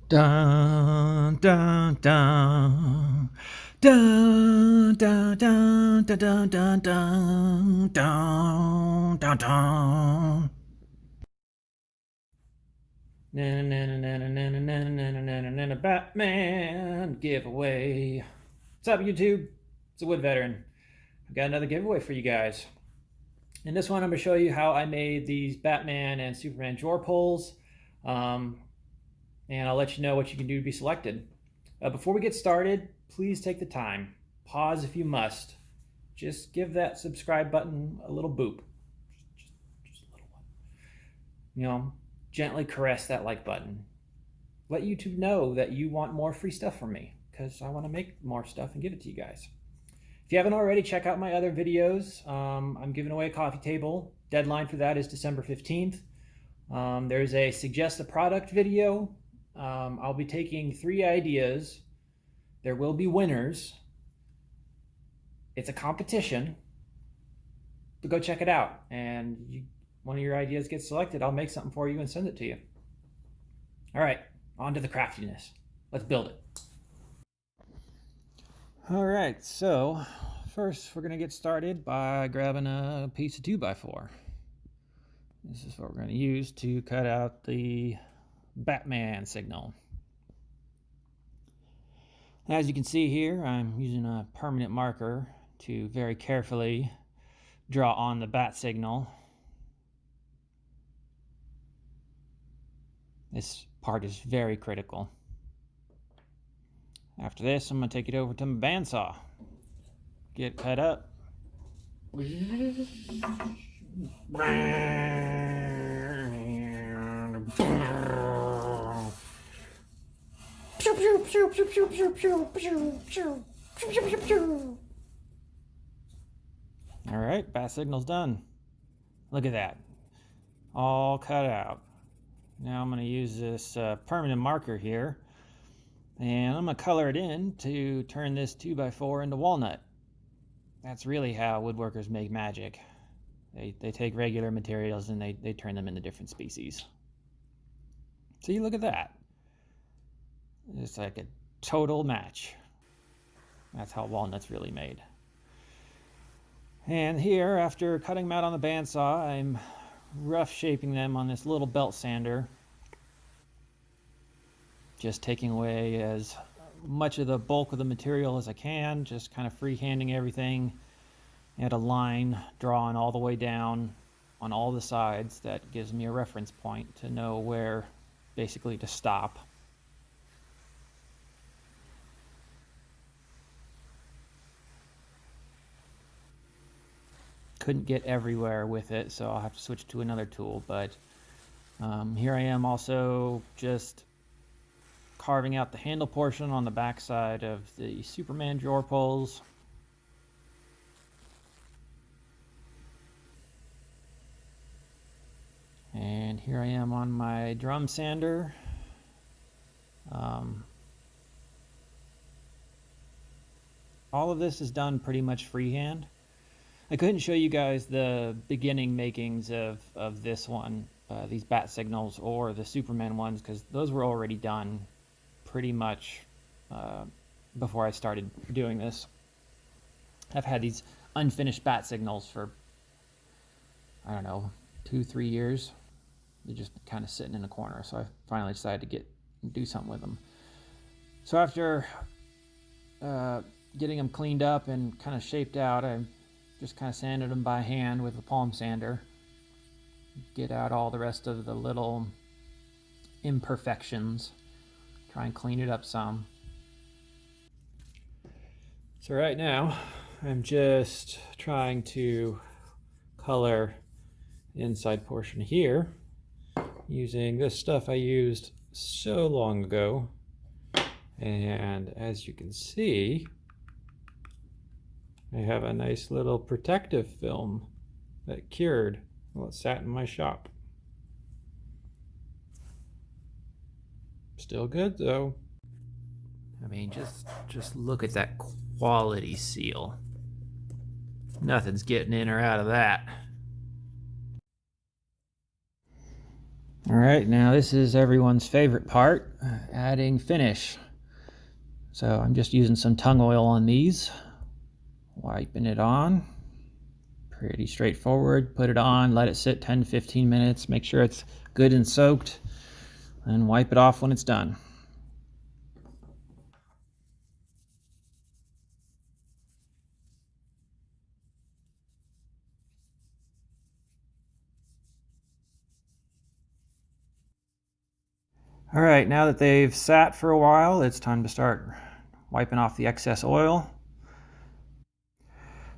Dun dun dun dun dun dun dun dun dun dun dun dun dun. Batman giveaway. What's up, YouTube? It's a Wood Veteran. I've got another giveaway for you guys. In this one, I'm going to show you how I made these Batman and Superman drawer pulls. And I'll let you know what you can do to be selected. Before we get started, please take the time. Pause if you must. Just give that subscribe button a little boop. Just a little one. You know, gently caress that like button. Let YouTube know that you want more free stuff from me, because I want to make more stuff and give it to you guys. If you haven't already, check out my other videos. I'm giving away a coffee table. Deadline for that is December 15th. There's a suggest a product video. I'll be taking 3 ideas. There will be winners. It's a competition. But go check it out. And one of your ideas gets selected, I'll make something for you and send it to you. All right, on to the craftiness. Let's build it. All right, so first we're going to get started by grabbing a piece of 2x4. This is what we're going to use to cut out the Batman signal. As you can see here, I'm using a permanent marker to very carefully draw on the bat signal. This part is very critical. After this, I'm going to take it over to my bandsaw. Get it cut up. All right, bat signal's done. Look at that. All cut out. Now I'm going to use this permanent marker here, and I'm going to color it in to turn this 2x4 into walnut. That's really how woodworkers make magic. They take regular materials and they turn them into different species. See, look at that. It's like a total match. That's how walnut's really made. And here, after cutting them out on the bandsaw, I'm rough shaping them on this little belt sander. Just taking away as much of the bulk of the material as I can, just kind of freehanding everything at a line drawn all the way down on all the sides. That gives me a reference point to know where basically to stop. Couldn't get everywhere with it, so I'll have to switch to another tool, but here I am also just carving out the handle portion on the back side of the Superman drawer pulls. And here I am on my drum sander. All of this is done pretty much freehand. I couldn't show you guys the beginning makings of this one, these bat signals, or the Superman ones, because those were already done pretty much before I started doing this. I've had these unfinished bat signals for, I don't know, 2-3 years. They're just kind of sitting in a corner, so I finally decided to do something with them. So after getting them cleaned up and kind of shaped out, I just kind of sanded them by hand with a palm sander. Get out all the rest of the little imperfections. Try and clean it up some. So right now, I'm just trying to color the inside portion here using this stuff I used so long ago. And as you can see, I have a nice little protective film that cured while it sat in my shop. Still good though. I mean, just look at that quality seal. Nothing's getting in or out of that. All right, now this is everyone's favorite part, adding finish. So I'm just using some tung oil on these, wiping it on. Pretty straightforward. Put it on, let it sit 10 to 15 minutes, make sure it's good and soaked, and wipe it off when it's done. All right, now that they've sat for a while, it's time to start wiping off the excess oil.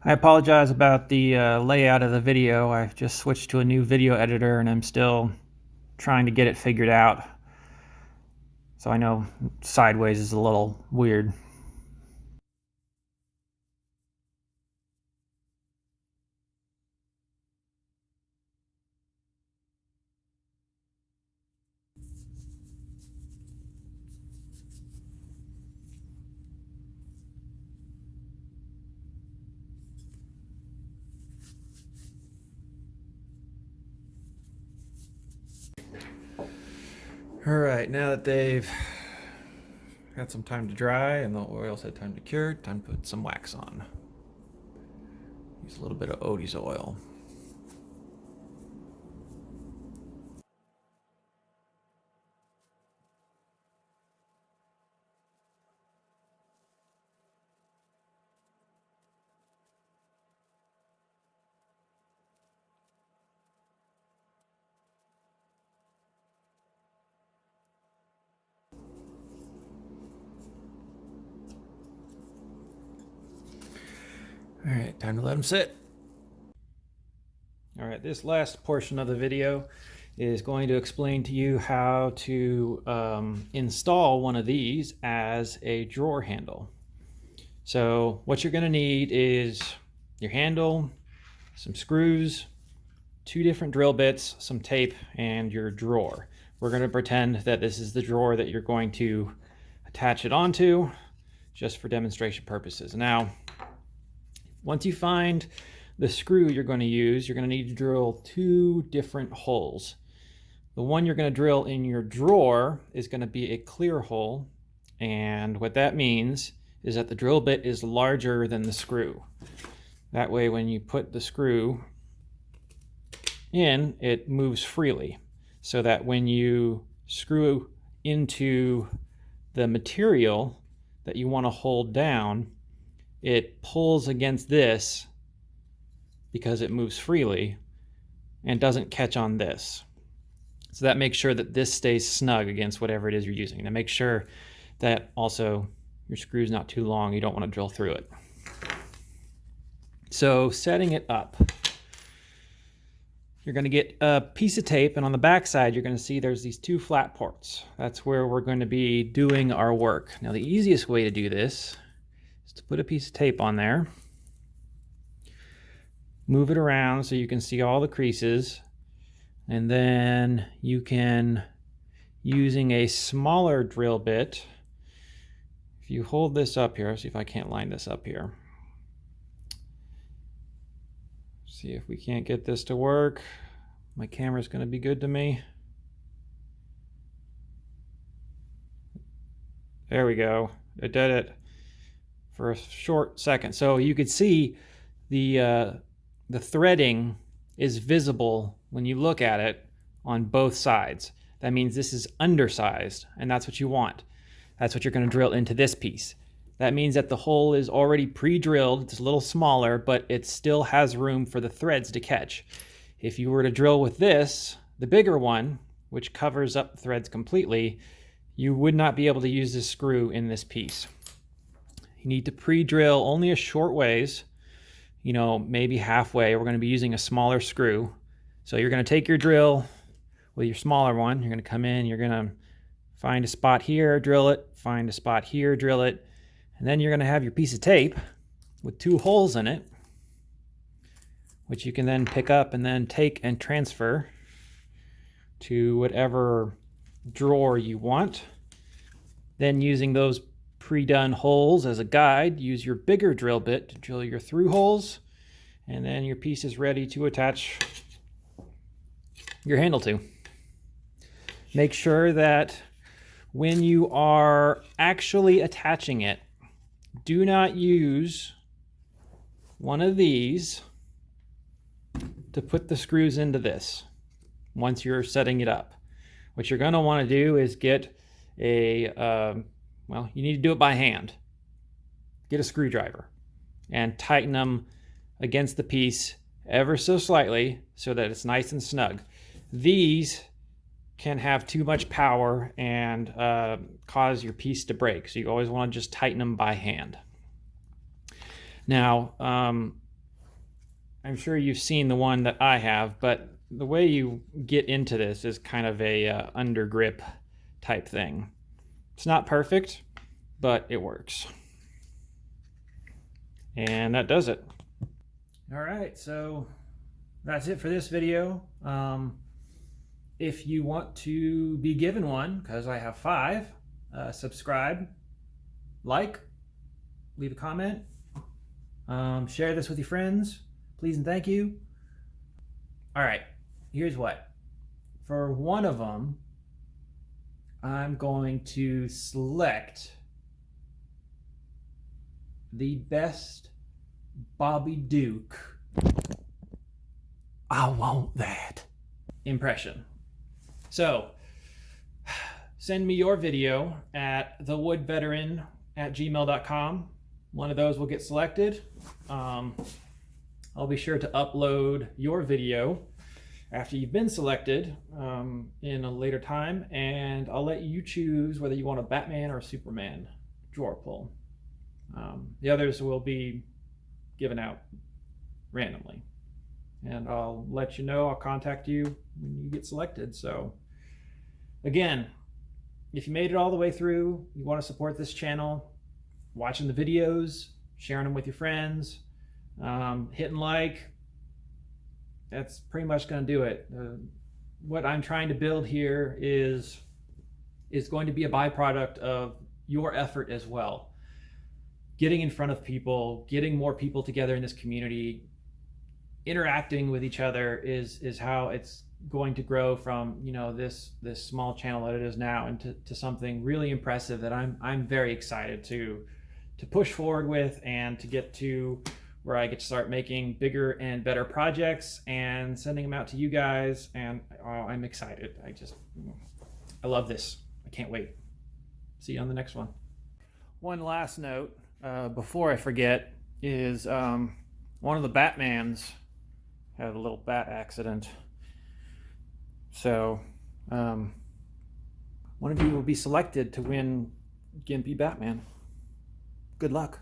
I apologize about the layout of the video. I've just switched to a new video editor and I'm still trying to get it figured out. So I know sideways is a little weird. All right, now that they've got some time to dry and the oil's had time to cure, time to put some wax on. Use a little bit of Odie's oil. All right, time to let them sit. All right, this last portion of the video is going to explain to you how to install one of these as a drawer handle. So what you're going to need is your handle, some screws, 2 different drill bits, some tape, and your drawer. We're going to pretend that this is the drawer that you're going to attach it onto, just for demonstration purposes. Now, once you find the screw you're going to use, you're going to need to drill 2 different holes. The one you're going to drill in your drawer is going to be a clear hole, and what that means is that the drill bit is larger than the screw. That way when you put the screw in, it moves freely, so that when you screw into the material that you want to hold down, it pulls against this because it moves freely and doesn't catch on this. So that makes sure that this stays snug against whatever it is you're using. Now make sure that also your screw's not too long. You don't want to drill through it. So setting it up, you're going to get a piece of tape, and on the back side you're going to see there's these 2 flat ports. That's where we're going to be doing our work. Now the easiest way to do this is to put a piece of tape on there, move it around so you can see all the creases, and then you can, using a smaller drill bit, if you hold this up here, see if I can't line this up here. See if we can't get this to work. My camera's going to be good to me. There we go. It did it for a short second. So you could see the threading is visible when you look at it on both sides. That means this is undersized, and that's what you want. That's what you're going to drill into this piece. That means that the hole is already pre-drilled. It's a little smaller, but it still has room for the threads to catch. If you were to drill with this, the bigger one, which covers up the threads completely, you would not be able to use this screw in this piece. You need to pre-drill only a short ways, you know, maybe halfway. We're going to be using a smaller screw. So you're going to take your drill with your smaller one. You're going to come in, you're going to find a spot here, drill it, find a spot here, drill it, and then you're going to have your piece of tape with 2 holes in it, which you can then pick up and then take and transfer to whatever drawer you want. Then, using those pre-done holes as a guide, use your bigger drill bit to drill your through holes, and then your piece is ready to attach your handle to. Make sure that when you are actually attaching it, do not use one of these to put the screws into this once you're setting it up. What you're going to want to do is get a, well, you need to do it by hand. Get a screwdriver and tighten them against the piece ever so slightly so that it's nice and snug. These can have too much power and cause your piece to break, so you always want to just tighten them by hand. Now, I'm sure you've seen the one that I have, but the way you get into this is kind of a under grip type thing. It's not perfect, but it works. And that does it. All right, so that's it for this video. If you want to be given one, because I have 5, subscribe, like, leave a comment, share this with your friends, please and thank you. All right, here's what. For one of them, I'm going to select the best Bobby Duke "I want that" impression. So send me your video at thewoodveteran@gmail.com. One of those will get selected. I'll be sure to upload your video after you've been selected in a later time, and I'll let you choose whether you want a Batman or a Superman drawer pull. The others will be given out randomly, and I'll let you know. I'll contact you when you get selected. So again, if you made it all the way through, you want to support this channel, watching the videos, sharing them with your friends, hitting like, that's pretty much going to do it. What I'm trying to build here is going to be a byproduct of your effort as well. Getting in front of people, getting more people together in this community, interacting with each other is how it's going to grow from, you know, this small channel that it is now into something really impressive that I'm very excited to push forward with, and to get to where I get to start making bigger and better projects and sending them out to you guys. And I'm excited. I love this. I can't wait. See you on the next one. One last note before I forget is one of the Batmans had a little bat accident. So one of you will be selected to win Gimpy Batman. Good luck.